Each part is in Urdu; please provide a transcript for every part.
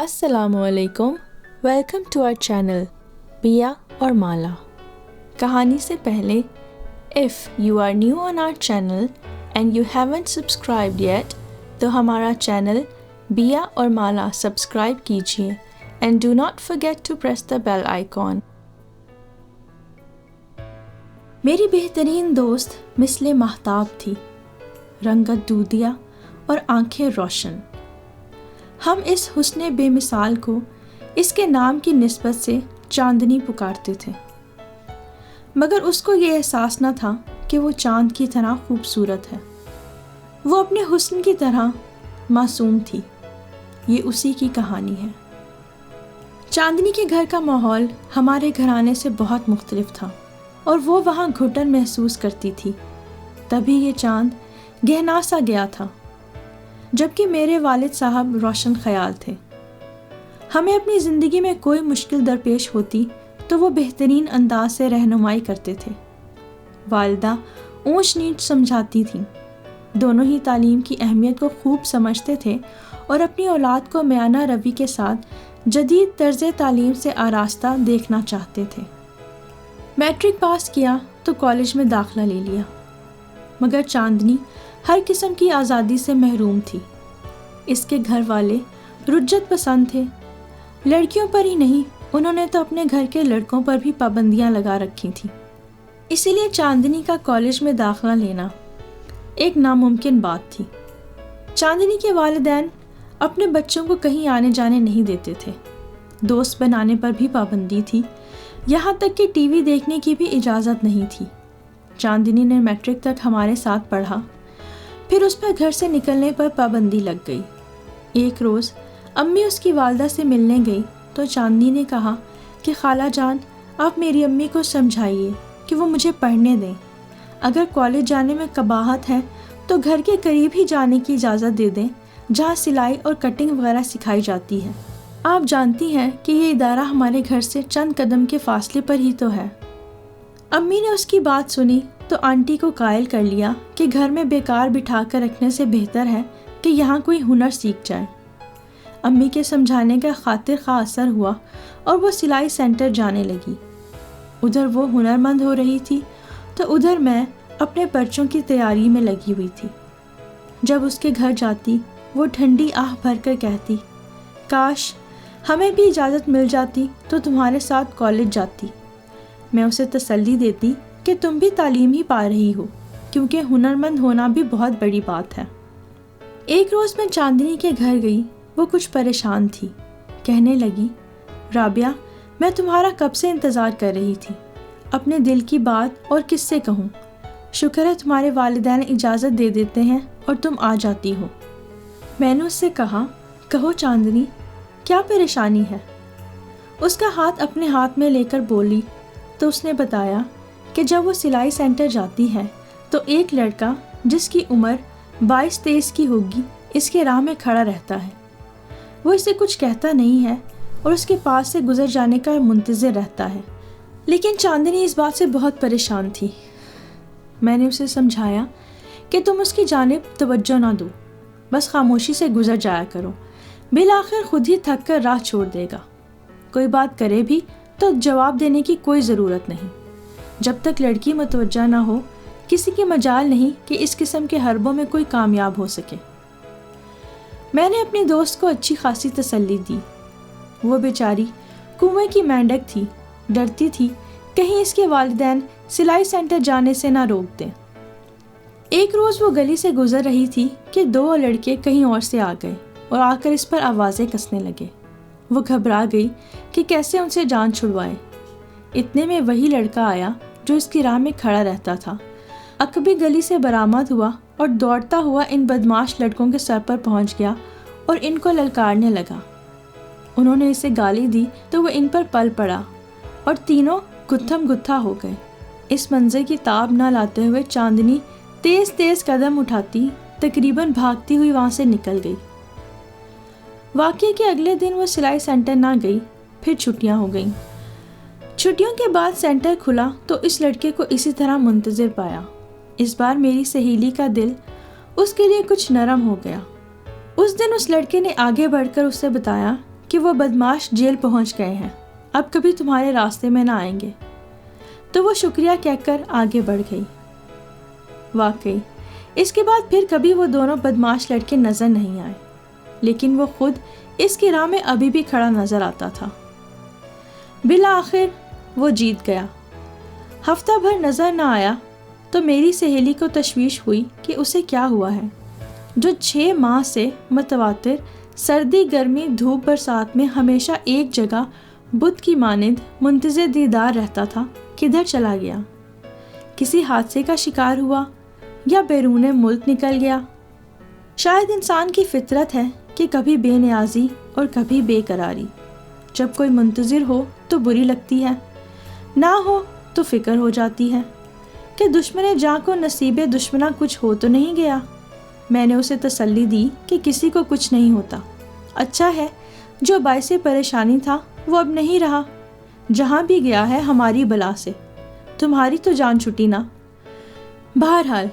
السلام علیکم، ویلکم ٹو آور چینل بیا اور مالا۔ کہانی سے پہلے if you are new on our channel and you haven't subscribed yet تو ہمارا چینل بیا اور مالا سبسکرائب کیجیے and do not forget to press the bell icon. میری بہترین دوست مثل ماہتاب تھی، رنگت دودیا اور آنکھیں روشن۔ ہم اس حسن بے مثال کو اس کے نام کی نسبت سے چاندنی پکارتے تھے، مگر اس کو یہ احساس نہ تھا کہ وہ چاند کی طرح خوبصورت ہے۔ وہ اپنے حسن کی طرح معصوم تھی۔ یہ اسی کی کہانی ہے۔ چاندنی کے گھر کا ماحول ہمارے گھرانے سے بہت مختلف تھا اور وہ وہاں گھٹن محسوس کرتی تھی۔ تبھی یہ چاند گہنا سا گیا تھا، جبکہ میرے والد صاحب روشن خیال تھے۔ ہمیں اپنی زندگی میں کوئی مشکل درپیش ہوتی تو وہ بہترین انداز سے رہنمائی کرتے تھے۔ والدہ اونچ نیچ سمجھاتی تھیں، دونوں ہی تعلیم کی اہمیت کو خوب سمجھتے تھے اور اپنی اولاد کو میانہ روی کے ساتھ جدید طرز تعلیم سے آراستہ دیکھنا چاہتے تھے۔ میٹرک پاس کیا تو کالج میں داخلہ لے لیا، مگر چاندنی ہر قسم کی آزادی سے محروم تھی۔ اس کے گھر والے رجت پسند تھے، لڑکیوں پر ہی نہیں، انہوں نے تو اپنے گھر کے لڑکوں پر بھی پابندیاں لگا رکھی تھیں۔ اسی لیے چاندنی کا کالج میں داخلہ لینا ایک ناممکن بات تھی۔ چاندنی کے والدین اپنے بچوں کو کہیں آنے جانے نہیں دیتے تھے، دوست بنانے پر بھی پابندی تھی، یہاں تک کہ ٹی وی دیکھنے کی بھی اجازت نہیں تھی۔ چاندنی نے میٹرک تک ہمارے ساتھ پڑھا، پھر اس پر گھر سے نکلنے پر پابندی لگ گئی۔ ایک روز امی اس کی والدہ سے ملنے گئی تو چاندنی نے کہا کہ خالہ جان، آپ میری امی کو سمجھائیے کہ وہ مجھے پڑھنے دیں۔ اگر کالج جانے میں قباحت ہے تو گھر کے قریب ہی جانے کی اجازت دے دیں، جہاں سلائی اور کٹنگ وغیرہ سکھائی جاتی ہے۔ آپ جانتی ہیں کہ یہ ادارہ ہمارے گھر سے چند قدم کے فاصلے پر ہی تو ہے۔ امی نے اس کی بات سنی تو آنٹی کو قائل کر لیا کہ گھر میں بیکار بٹھا کر رکھنے سے بہتر ہے کہ یہاں کوئی ہنر سیکھ جائے۔ امی کے سمجھانے کا خاطر خواہ اثر ہوا اور وہ سلائی سینٹر جانے لگی۔ ادھر وہ ہنرمند ہو رہی تھی تو ادھر میں اپنے پرچوں کی تیاری میں لگی ہوئی تھی۔ جب اس کے گھر جاتی وہ ٹھنڈی آہ بھر کر کہتی، کاش ہمیں بھی اجازت مل جاتی تو تمہارے ساتھ کالج جاتی۔ میں اسے تسلی دیتی کہ تم بھی تعلیم ہی پا رہی ہو، کیونکہ ہنرمند ہونا بھی بہت بڑی بات ہے۔ ایک روز میں چاندنی کے گھر گئی، وہ کچھ پریشان تھی۔ کہنے لگی، رابعہ، میں تمہارا کب سے انتظار کر رہی تھی، اپنے دل کی بات اور کس سے کہوں؟ شکر ہے تمہارے والدین اجازت دے دیتے ہیں اور تم آ جاتی ہو۔ میں نے اس سے کہا، کہو چاندنی، کیا پریشانی ہے؟ اس کا ہاتھ اپنے ہاتھ میں لے کر بولی تو اس نے بتایا کہ جب وہ سلائی سینٹر جاتی ہے تو ایک لڑکا جس کی عمر 22-23 کی ہوگی اس کے راہ میں کھڑا رہتا ہے۔ وہ اسے کچھ کہتا نہیں ہے اور اس کے پاس سے گزر جانے کا منتظر رہتا ہے، لیکن چاندنی اس بات سے بہت پریشان تھی۔ میں نے اسے سمجھایا کہ تم اس کی جانب توجہ نہ دو، بس خاموشی سے گزر جایا کرو، بالآخر خود ہی تھک کر راہ چھوڑ دے گا۔ کوئی بات کرے بھی تو جواب دینے کی کوئی ضرورت نہیں۔ جب تک لڑکی متوجہ نہ ہو، کسی کی مجال نہیں کہ اس قسم کے حربوں میں کوئی کامیاب ہو سکے۔ میں نے اپنی دوست کو اچھی خاصی تسلی دی۔ وہ بیچاری کنویں کی مینڈک تھی، ڈرتی تھی کہیں اس کے والدین سلائی سینٹر جانے سے نہ روک دیں۔ ایک روز وہ گلی سے گزر رہی تھی کہ 2 لڑکے کہیں اور سے آ گئے اور آ کر اس پر آوازیں کسنے لگے۔ وہ گھبرا گئی کہ کیسے ان سے جان چھڑوائے۔ اتنے میں وہی لڑکا آیا جو اس کی راہ میں کھڑا رہتا تھا، عقبی گلی سے برآمد ہوا اور دوڑتا ہوا ان بدماش لڑکوں کے سر پر پہنچ گیا اور ان کو للکارنے لگا۔ انہوں نے اسے گالی دی تو وہ ان پر پل پڑا اور تینوں گتھم گتھا ہو گئے۔ اس منظر کی تاب نہ لاتے ہوئے چاندنی تیز تیز قدم اٹھاتی تقریباً بھاگتی ہوئی وہاں سے نکل گئی۔ واقعے کے اگلے دن وہ سلائی سینٹر نہ گئی، پھر چھٹیاں ہو گئیں۔ چھٹیوں کے بعد سینٹر کھلا تو اس لڑکے کو اسی طرح منتظر پایا۔ اس بار میری سہیلی کا دل اس کے لیے کچھ نرم ہو گیا۔ اس دن اس لڑکے نے آگے بڑھ کر اسے بتایا کہ وہ بدماش جیل پہنچ گئے ہیں، اب کبھی تمہارے راستے میں نہ آئیں گے۔ تو وہ شکریہ کہہ کر آگے بڑھ گئی۔ واقعی اس کے بعد پھر کبھی وہ دونوں بدماش لڑکے نظر نہیں آئے، لیکن وہ خود اس کی راہ میں ابھی بھی کھڑا نظر آتا تھا۔ بالآخر وہ جیت گیا۔ ہفتہ بھر نظر نہ آیا تو میری سہیلی کو تشویش ہوئی کہ اسے کیا ہوا ہے، جو 6 ماہ سے متواتر سردی گرمی دھوپ برسات میں ہمیشہ ایک جگہ بت کی مانند منتظر دیدار رہتا تھا، کدھر چلا گیا؟ کسی حادثے کا شکار ہوا یا بیرون ملک نکل گیا؟ شاید انسان کی فطرت ہے کہ کبھی بے نیازی اور کبھی بے قراری، جب کوئی منتظر ہو تو بری لگتی ہے، نہ ہو تو فکر ہو جاتی ہے کہ دشمن جاں کو نصیب دشمنہ کچھ ہو تو نہیں گیا۔ میں نے اسے تسلی دی کہ کسی کو کچھ نہیں ہوتا، اچھا ہے جو باعث پریشانی تھا وہ اب نہیں رہا، جہاں بھی گیا ہے ہماری بلا سے، تمہاری تو جان چھٹی نا۔ بہرحال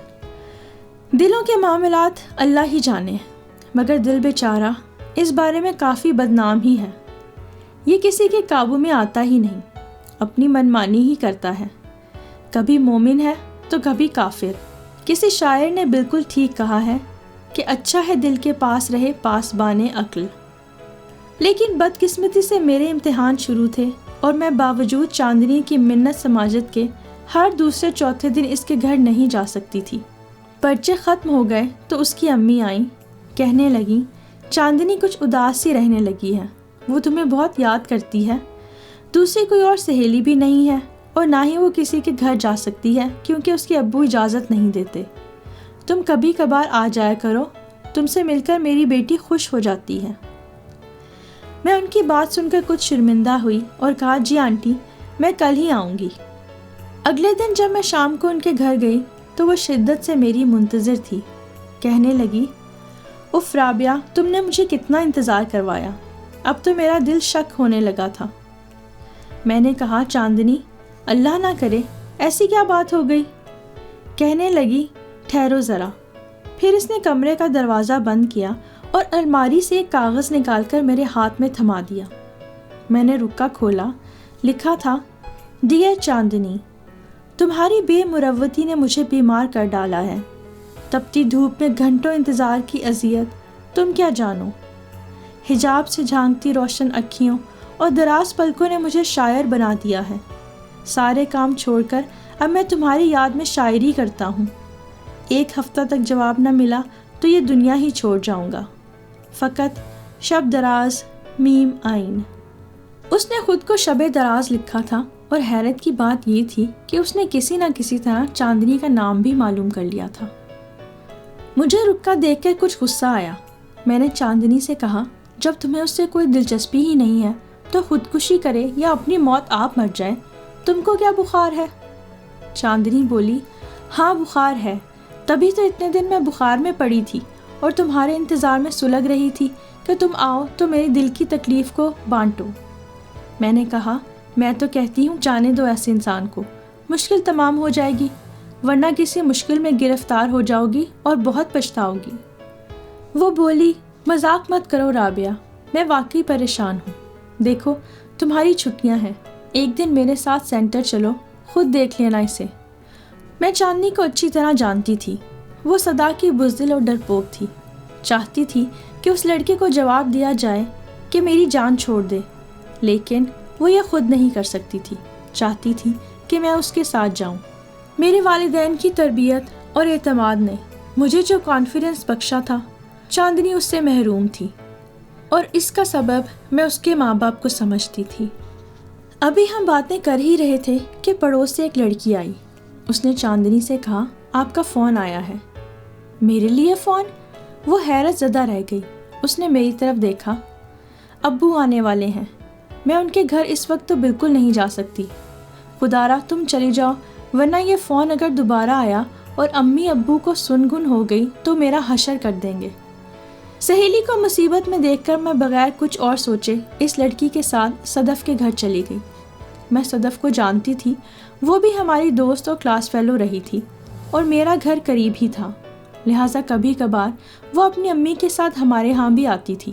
دلوں کے معاملات اللہ ہی جانے، مگر دل بیچارہ اس بارے میں کافی بدنام ہی ہے، یہ کسی کے قابو میں آتا ہی نہیں، اپنی منمانی ہی کرتا ہے، کبھی مومن ہے تو کبھی کافر۔ کسی شاعر نے بالکل ٹھیک کہا ہے کہ اچھا ہے دل کے پاس رہے پاسبان عقل۔ لیکن بدقسمتی سے میرے امتحان شروع تھے اور میں باوجود چاندنی کی منت سماجت کے ہر دوسرے چوتھے دن اس کے گھر نہیں جا سکتی تھی۔ پرچے ختم ہو گئے تو اس کی امی آئیں، کہنے لگیں چاندنی کچھ اداس سی رہنے لگی ہے، وہ تمہیں بہت یاد کرتی ہے، دوسری کوئی اور سہیلی بھی نہیں ہے اور نہ ہی وہ کسی کے گھر جا سکتی ہے کیونکہ اس کے ابو اجازت نہیں دیتے، تم کبھی کبھار آ جایا کرو، تم سے مل کر میری بیٹی خوش ہو جاتی ہے۔ میں ان کی بات سن کر کچھ شرمندہ ہوئی اور کہا جی آنٹی میں کل ہی آؤں گی۔ اگلے دن جب میں شام کو ان کے گھر گئی تو وہ شدت سے میری منتظر تھی، کہنے لگی اف رابعہ تم نے مجھے کتنا انتظار کروایا، اب تو میرا دل شک ہونے لگا تھا۔ میں نے کہا چاندنی اللہ نہ کرے ایسی کیا بات ہو گئی؟ کہنے لگی ٹھہرو ذرا۔ پھر اس نے کمرے کا دروازہ بند کیا اور الماری سے ایک کاغذ نکال کر میرے ہاتھ میں تھما دیا۔ میں نے رکا کھولا، لکھا تھا ڈیئر چاندنی، تمہاری بے مروتی نے مجھے بیمار کر ڈالا ہے، تپتی دھوپ میں گھنٹوں انتظار کی اذیت تم کیا جانو، حجاب سے جھانکتی روشن اکھیوں اور دراز پلکوں نے مجھے شاعر بنا دیا ہے، سارے کام چھوڑ کر اب میں تمہاری یاد میں شاعری کرتا ہوں، ایک ہفتہ تک جواب نہ ملا تو یہ دنیا ہی چھوڑ جاؤں گا، فقط شب دراز میم آئین۔ اس نے خود کو شب دراز لکھا تھا اور حیرت کی بات یہ تھی کہ اس نے کسی نہ کسی طرح چاندنی کا نام بھی معلوم کر لیا تھا۔ مجھے رکا دیکھ کر کچھ غصہ آیا۔ میں نے چاندنی سے کہا جب تمہیں اس سے کوئی دلچسپی ہی نہیں ہے تو خودکشی کرے یا اپنی موت آپ مر جائے، تم کو کیا بخار ہے؟ چاندنی بولی ہاں بخار ہے، تبھی تو اتنے دن میں بخار میں پڑی تھی اور تمہارے انتظار میں سلگ رہی تھی کہ تم آؤ تو میری دل کی تکلیف کو بانٹو۔ میں نے کہا میں تو کہتی ہوں جانے دو ایسے انسان کو، مشکل تمام ہو جائے گی، ورنہ کسی مشکل میں گرفتار ہو جاؤ گی اور بہت پچھتاؤ گی۔ وہ بولی مذاق مت کرو رابعہ، میں واقعی پریشان ہوں، دیکھو تمہاری چھٹیاں ہیں، ایک دن میرے ساتھ سینٹر چلو، خود دیکھ لینا اسے۔ میں چاندنی کو اچھی طرح جانتی تھی، وہ صدا کی بزدل اور ڈرپوک تھی، چاہتی تھی کہ اس لڑکے کو جواب دیا جائے کہ میری جان چھوڑ دے، لیکن وہ یہ خود نہیں کر سکتی تھی، چاہتی تھی کہ میں اس کے ساتھ جاؤں۔ میرے والدین کی تربیت اور اعتماد نے مجھے جو کانفیڈنس بخشا تھا، چاندنی اس سے محروم تھی، اور اس کا سبب میں اس کے ماں باپ کو سمجھتی تھی۔ ابھی ہم باتیں کر ہی رہے تھے کہ پڑوس سے ایک لڑکی آئی۔ اس نے چاندنی سے کہا آپ کا فون آیا ہے۔ میرے لیے فون؟ وہ حیرت زدہ رہ گئی۔ اس نے میری طرف دیکھا۔ ابو آنے والے ہیں، میں ان کے گھر اس وقت تو بالکل نہیں جا سکتی، خدارا تم چلی جاؤ، ورنہ یہ فون اگر دوبارہ آیا اور امی ابو کو سنگن ہو گئی تو میرا حشر کر دیں گے۔ سہیلی کو مصیبت میں دیکھ کر میں بغیر کچھ اور سوچے اس لڑکی کے ساتھ صدف کے گھر چلی گئی۔ میں صدف کو جانتی تھی، وہ بھی ہماری دوست اور کلاس فیلو رہی تھی اور میرا گھر قریب ہی تھا، لہٰذا کبھی کبھار وہ اپنی امی کے ساتھ ہمارے ہاں بھی آتی تھی۔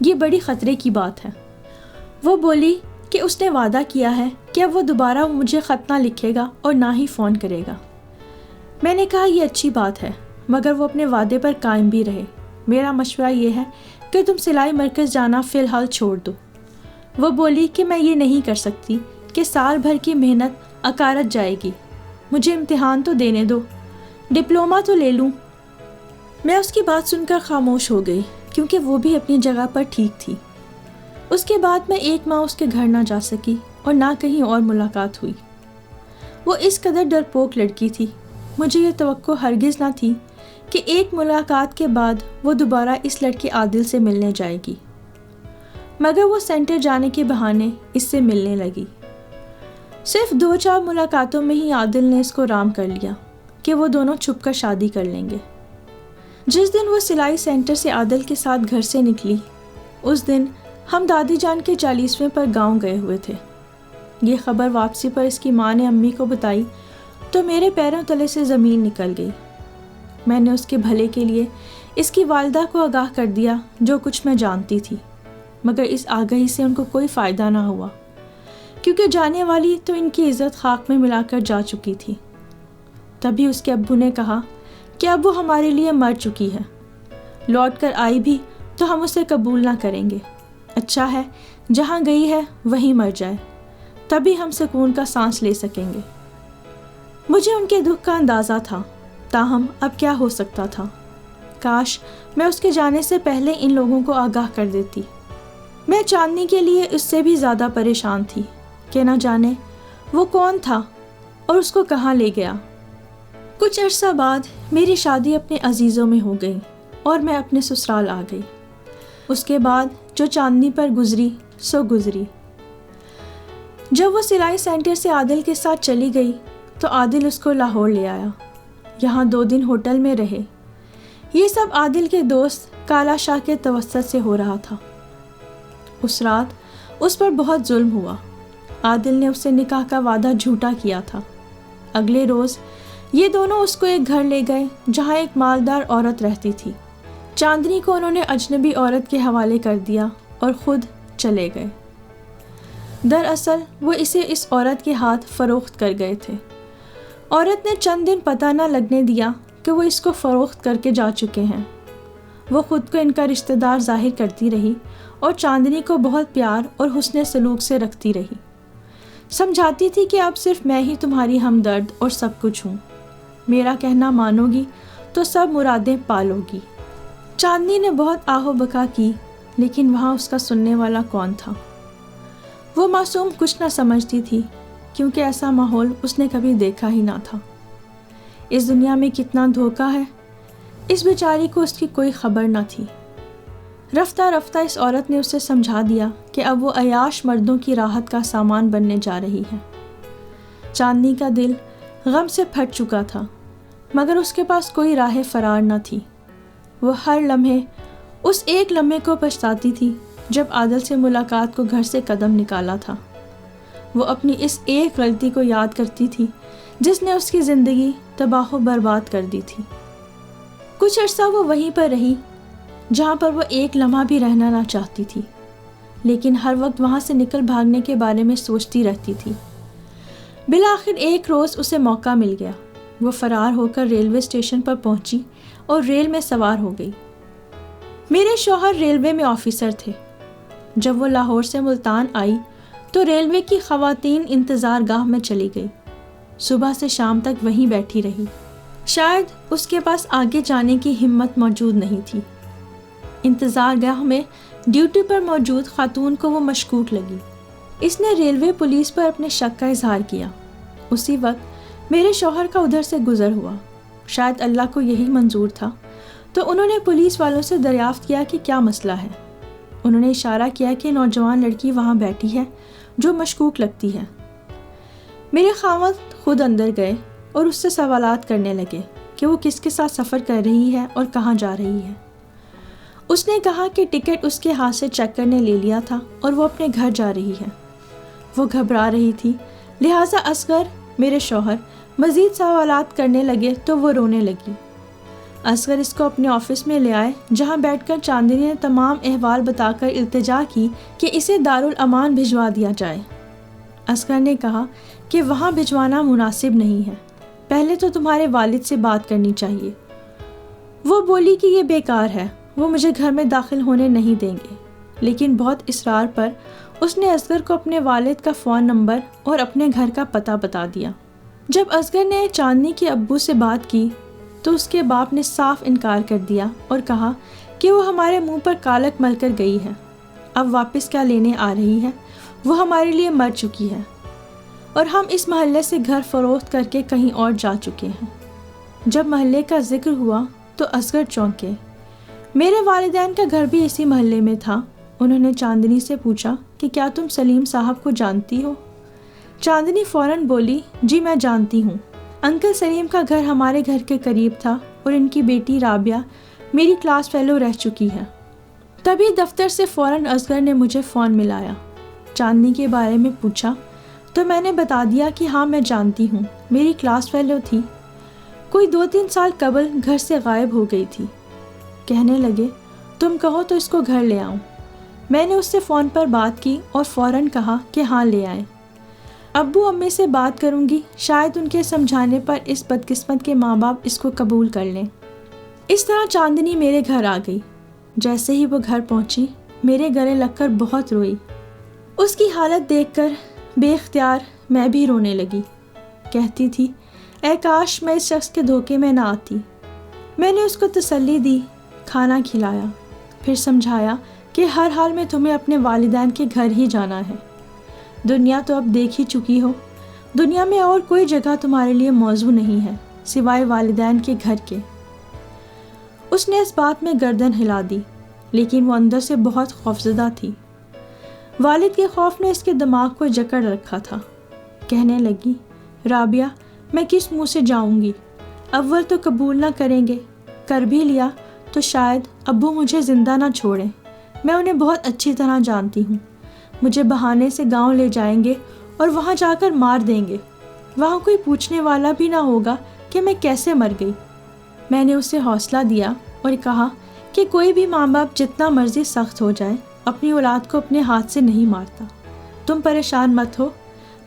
یہ بڑی خطرے کی بات ہے۔ وہ بولی کہ اس نے وعدہ کیا ہے کہ اب وہ دوبارہ مجھے خط نہ لکھے گا اور نہ ہی فون کرے گا۔ میں نے کہا یہ اچھی بات ہے، مگر وہ اپنے وعدے پر قائم بھی رہے۔ میرا مشورہ یہ ہے کہ تم سلائی مرکز جانا فی الحال چھوڑ دو۔ وہ بولی کہ میں یہ نہیں کر سکتی کہ سال بھر کی محنت اکارت جائے گی، مجھے امتحان تو دینے دو، ڈپلومہ تو لے لوں۔ میں اس کی بات سن کر خاموش ہو گئی، کیونکہ وہ بھی اپنی جگہ پر ٹھیک تھی۔ اس کے بعد میں 1 ماہ اس کے گھر نہ جا سکی اور نہ کہیں اور ملاقات ہوئی۔ وہ اس قدر ڈرپوک لڑکی تھی، مجھے یہ توقع ہرگز نہ تھی کہ ایک ملاقات کے بعد وہ دوبارہ اس لڑکے عادل سے ملنے جائے گی، مگر وہ سینٹر جانے کے بہانے اس سے ملنے لگی۔ صرف 2-4 ملاقاتوں میں ہی عادل نے اس کو رام کر لیا کہ وہ دونوں چھپ کر شادی کر لیں گے۔ جس دن وہ سلائی سینٹر سے عادل کے ساتھ گھر سے نکلی، اس دن ہم دادی جان کے 40ویں پر گاؤں گئے ہوئے تھے۔ یہ خبر واپسی پر اس کی ماں نے امی کو بتائی تو میرے پیروں تلے سے زمین نکل گئی۔ میں نے اس کے بھلے کے لیے اس کی والدہ کو آگاہ کر دیا جو کچھ میں جانتی تھی، مگر اس آگہی سے ان کو کوئی فائدہ نہ ہوا، کیونکہ جانے والی تو ان کی عزت خاک میں ملا کر جا چکی تھی۔ تبھی اس کے ابو نے کہا کہ اب وہ ہمارے لیے مر چکی ہے، لوٹ کر آئی بھی تو ہم اسے قبول نہ کریں گے، اچھا ہے جہاں گئی ہے وہیں مر جائے، تبھی ہم سکون کا سانس لے سکیں گے۔ مجھے ان کے دکھ کا اندازہ تھا، تاہم اب کیا ہو سکتا تھا؟ کاش میں اس کے جانے سے پہلے ان لوگوں کو آگاہ کر دیتی۔ میں چاندنی کے لیے اس سے بھی زیادہ پریشان تھی کہ نہ جانے وہ کون تھا اور اس کو کہاں لے گیا۔ کچھ عرصہ بعد میری شادی اپنے عزیزوں میں ہو گئی اور میں اپنے سسرال آ گئی۔ اس کے بعد جو چاندنی پر گزری سو گزری۔ جب وہ سلائی سینٹر سے عادل کے ساتھ چلی گئی تو عادل اس کو لاہور لے آیا، یہاں 2 دن ہوٹل میں رہے۔ یہ سب عادل کے دوست کالا شاہ کے توسط سے ہو رہا تھا۔ اس رات اس پر بہت ظلم ہوا۔ عادل نے اس سے نکاح کا وعدہ جھوٹا کیا تھا۔ اگلے روز یہ دونوں اس کو ایک گھر لے گئے جہاں ایک مالدار عورت رہتی تھی۔ چاندنی کو انہوں نے اجنبی عورت کے حوالے کر دیا اور خود چلے گئے۔ دراصل وہ اسے اس عورت کے ہاتھ فروخت کر گئے تھے۔ عورت نے چند دن پتہ نہ لگنے دیا کہ وہ اس کو فروخت کر کے جا چکے ہیں۔ وہ خود کو ان کا رشتہ دار ظاہر کرتی رہی اور چاندنی کو بہت پیار اور حسن سلوک سے رکھتی رہی، سمجھاتی تھی کہ اب صرف میں ہی تمہاری ہمدرد اور سب کچھ ہوں، میرا کہنا مانو گی تو سب مرادیں پالو گی۔ چاندنی نے بہت آہ و بکا کی، لیکن وہاں اس کا سننے والا کون تھا؟ وہ معصوم کچھ نہ سمجھتی تھی، کیونکہ ایسا ماحول اس نے کبھی دیکھا ہی نہ تھا۔ اس دنیا میں کتنا دھوکہ ہے، اس بیچاری کو اس کی کوئی خبر نہ تھی۔ رفتہ رفتہ اس عورت نے اسے سمجھا دیا کہ اب وہ عیاش مردوں کی راحت کا سامان بننے جا رہی ہے۔ چاندنی کا دل غم سے پھٹ چکا تھا، مگر اس کے پاس کوئی راہ فرار نہ تھی۔ وہ ہر لمحے اس ایک لمحے کو پچھتاتی تھی جب عادل سے ملاقات کو گھر سے قدم نکالا تھا۔ وہ اپنی اس ایک غلطی کو یاد کرتی تھی جس نے اس کی زندگی تباہ و برباد کر دی تھی۔ کچھ عرصہ وہ وہیں پر رہی جہاں پر وہ ایک لمحہ بھی رہنا نہ چاہتی تھی، لیکن ہر وقت وہاں سے نکل بھاگنے کے بارے میں سوچتی رہتی تھی۔ بالآخر ایک روز اسے موقع مل گیا۔ وہ فرار ہو کر ریلوے اسٹیشن پر پہنچی اور ریل میں سوار ہو گئی۔ میرے شوہر ریلوے میں آفیسر تھے۔ جب وہ لاہور سے ملتان آئی تو ریلوے کی خواتین انتظار گاہ میں چلی گئی۔ صبح سے شام تک وہیں بیٹھی رہی۔ شاید اس کے پاس آگے جانے کی ہمت موجود نہیں تھی۔ انتظار گاہ میں ڈیوٹی پر موجود خاتون کو وہ مشکوک لگی۔ اس نے ریلوے پولیس پر اپنے شک کا اظہار کیا۔ اسی وقت میرے شوہر کا ادھر سے گزر ہوا۔ شاید اللہ کو یہی منظور تھا، تو انہوں نے پولیس والوں سے دریافت کیا کہ کیا مسئلہ ہے۔ انہوں نے اشارہ کیا کہ نوجوان لڑکی وہاں بیٹھی ہے جو مشکوک لگتی ہے۔ میرے خاوند خود اندر گئے اور اس سے سوالات کرنے لگے کہ وہ کس کے ساتھ سفر کر رہی ہے اور کہاں جا رہی ہے۔ اس نے کہا کہ ٹکٹ اس کے ہاتھ سے چیک کرنے لے لیا تھا اور وہ اپنے گھر جا رہی ہے۔ وہ گھبرا رہی تھی، لہٰذا اصغر میرے شوہر مزید سوالات کرنے لگے تو وہ رونے لگی۔ اصغر اس کو اپنے آفس میں لے آئے، جہاں بیٹھ کر چاندنی نے تمام احوال بتا کر التجا کی کہ اسے دارالامان بھجوا دیا جائے۔ اصغر نے کہا کہ وہاں بھجوانا مناسب نہیں ہے، پہلے تو تمہارے والد سے بات کرنی چاہیے۔ وہ بولی کہ یہ بیکار ہے، وہ مجھے گھر میں داخل ہونے نہیں دیں گے، لیکن بہت اصرار پر اس نے اصغر کو اپنے والد کا فون نمبر اور اپنے گھر کا پتہ بتا دیا۔ جب اصغر نے چاندنی کے ابو سے بات کی تو اس کے باپ نے صاف انکار کر دیا اور کہا کہ وہ ہمارے منہ پر کالک مل کر گئی ہے، اب واپس کیا لینے آ رہی ہے، وہ ہمارے لیے مر چکی ہے اور ہم اس محلے سے گھر فروخت کر کے کہیں اور جا چکے ہیں۔ جب محلے کا ذکر ہوا تو اصغر چونکے۔ میرے والدین کا گھر بھی اسی محلے میں تھا۔ انہوں نے چاندنی سے پوچھا کہ کیا تم سلیم صاحب کو جانتی ہو؟ چاندنی فوراً بولی، جی میں جانتی ہوں، انکل سلیم کا گھر ہمارے گھر کے قریب تھا اور ان کی بیٹی رابعہ میری کلاس فیلو رہ چکی ہے۔ تبھی دفتر سے فوراً اصغر نے مجھے فون ملایا، چاندنی کے بارے میں پوچھا تو میں نے بتا دیا کہ ہاں میں جانتی ہوں، میری کلاس فیلو تھی، کوئی 2-3 سال قبل گھر سے غائب ہو گئی تھی۔ کہنے لگے تم کہو تو اس کو گھر لے آؤں۔ میں نے اس سے فون پر بات کی اور فوراً کہا کہ ہاں لے آئیں۔ ابو امی سے بات کروں گی، شاید ان کے سمجھانے پر اس بدقسمت کے ماں باپ اس کو قبول کر لیں۔ اس طرح چاندنی میرے گھر آ گئی۔ جیسے ہی وہ گھر پہنچی میرے گلے لگ کر بہت روئی۔ اس کی حالت دیکھ کر بے اختیار میں بھی رونے لگی۔ کہتی تھی اے کاش میں اس شخص کے دھوکے میں نہ آتی۔ میں نے اس کو تسلی دی، کھانا کھلایا، پھر سمجھایا کہ ہر حال میں تمہیں اپنے والدین کے گھر ہی جانا ہے۔ دنیا تو اب دیکھ ہی چکی ہو، دنیا میں اور کوئی جگہ تمہارے لیے موزوں نہیں ہے سوائے والدین کے گھر کے۔ اس نے اس بات میں گردن ہلا دی، لیکن وہ اندر سے بہت خوفزدہ تھی۔ والد کے خوف نے اس کے دماغ کو جکڑ رکھا تھا۔ کہنے لگی رابعہ میں کس منہ سے جاؤں گی، اول تو قبول نہ کریں گے، کر بھی لیا تو شاید ابو مجھے زندہ نہ چھوڑیں۔ میں انہیں بہت اچھی طرح جانتی ہوں، مجھے بہانے سے گاؤں لے جائیں گے اور وہاں جا کر مار دیں گے، وہاں کوئی پوچھنے والا بھی نہ ہوگا کہ میں کیسے مر گئی۔ میں نے اسے حوصلہ دیا اور کہا کہ کوئی بھی ماں باپ جتنا مرضی سخت ہو جائے اپنی اولاد کو اپنے ہاتھ سے نہیں مارتا۔ تم پریشان مت ہو،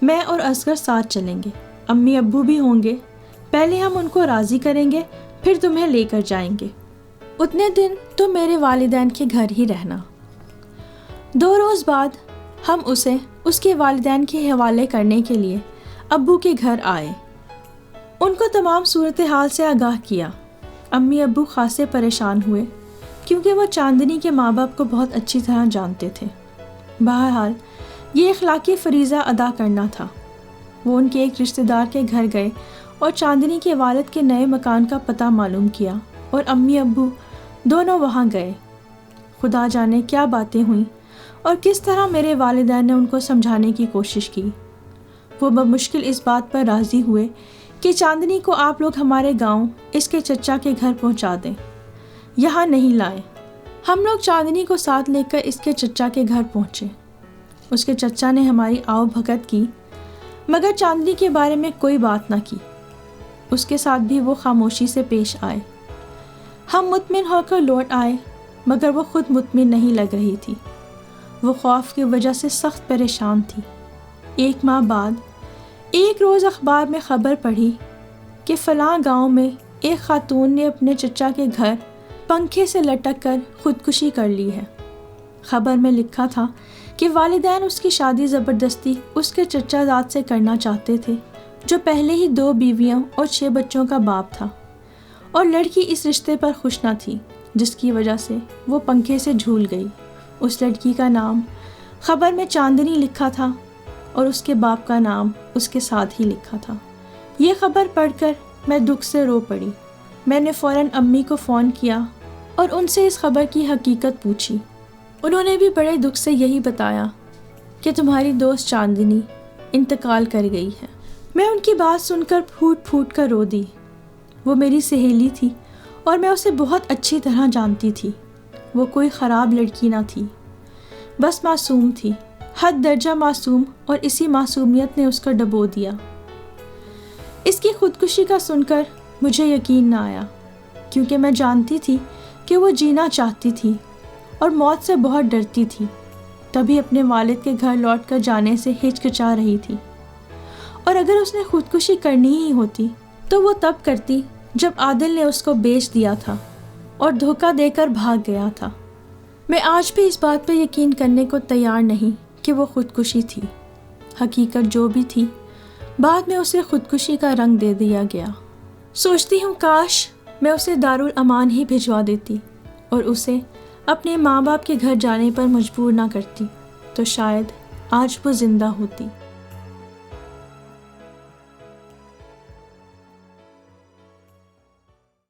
میں اور اصغر ساتھ چلیں گے، امی ابو بھی ہوں گے، پہلے ہم ان کو راضی کریں گے پھر تمہیں لے کر جائیں گے۔ اتنے دن تم میرے والدین کے گھر ہی رہنا۔ 2 روز بعد ہم اسے اس کے والدین کے حوالے کرنے کے لیے ابو کے گھر آئے۔ ان کو تمام صورتحال سے آگاہ کیا۔ امی ابو خاصے پریشان ہوئے کیونکہ وہ چاندنی کے ماں باپ کو بہت اچھی طرح جانتے تھے۔ بہرحال یہ اخلاقی فریضہ ادا کرنا تھا۔ وہ ان کے ایک رشتہ دار کے گھر گئے اور چاندنی کے والد کے نئے مکان کا پتہ معلوم کیا اور امی ابو دونوں وہاں گئے۔ خدا جانے کیا باتیں ہوئیں اور کس طرح میرے والدین نے ان کو سمجھانے کی کوشش کی۔ وہ بمشکل اس بات پر راضی ہوئے کہ چاندنی کو آپ لوگ ہمارے گاؤں اس کے چچا کے گھر پہنچا دیں، یہاں نہیں لائیں۔ ہم لوگ چاندنی کو ساتھ لے کر اس کے چچا کے گھر پہنچے۔ اس کے چچا نے ہماری آؤ بھگت کی مگر چاندنی کے بارے میں کوئی بات نہ کی۔ اس کے ساتھ بھی وہ خاموشی سے پیش آئے۔ ہم مطمئن ہو کر لوٹ آئے مگر وہ خود مطمئن نہیں لگ رہی تھی۔ وہ خوف کی وجہ سے سخت پریشان تھی۔ 1 ماہ بعد ایک روز اخبار میں خبر پڑھی کہ فلاں گاؤں میں ایک خاتون نے اپنے چچا کے گھر پنکھے سے لٹک کر خودکشی کر لی ہے۔ خبر میں لکھا تھا کہ والدین اس کی شادی زبردستی اس کے چچا زاد سے کرنا چاہتے تھے جو پہلے ہی 2 بیویوں اور 6 بچوں کا باپ تھا، اور لڑکی اس رشتے پر خوش نہ تھی جس کی وجہ سے وہ پنکھے سے جھول گئی۔ اس لڑکی کا نام خبر میں چاندنی لکھا تھا اور اس کے باپ کا نام اس کے ساتھ ہی لکھا تھا۔ یہ خبر پڑھ کر میں دکھ سے رو پڑی۔ میں نے فوراً امی کو فون کیا اور ان سے اس خبر کی حقیقت پوچھی۔ انہوں نے بھی بڑے دکھ سے یہی بتایا کہ تمہاری دوست چاندنی انتقال کر گئی ہے۔ میں ان کی بات سن کر پھوٹ پھوٹ کر رو دی۔ وہ میری سہیلی تھی اور میں اسے بہت اچھی طرح جانتی تھی۔ وہ کوئی خراب لڑکی نہ تھی، بس معصوم تھی، حد درجہ معصوم، اور اسی معصومیت نے اس کو ڈبو دیا۔ اس کی خودکشی کا سن کر مجھے یقین نہ آیا کیونکہ میں جانتی تھی کہ وہ جینا چاہتی تھی اور موت سے بہت ڈرتی تھی، تبھی اپنے والد کے گھر لوٹ کر جانے سے ہچکچا رہی تھی۔ اور اگر اس نے خودکشی کرنی ہی ہوتی تو وہ تب کرتی جب عادل نے اس کو بیچ دیا تھا اور دھوکہ دے کر بھاگ گیا تھا۔ میں آج بھی اس بات پہ یقین کرنے کو تیار نہیں کہ وہ خودکشی تھی۔ حقیقت جو بھی تھی، بعد میں اسے خودکشی کا رنگ دے دیا گیا۔ سوچتی ہوں کاش میں اسے دارالامان ہی بھجوا دیتی اور اسے اپنے ماں باپ کے گھر جانے پر مجبور نہ کرتی، تو شاید آج وہ زندہ ہوتی۔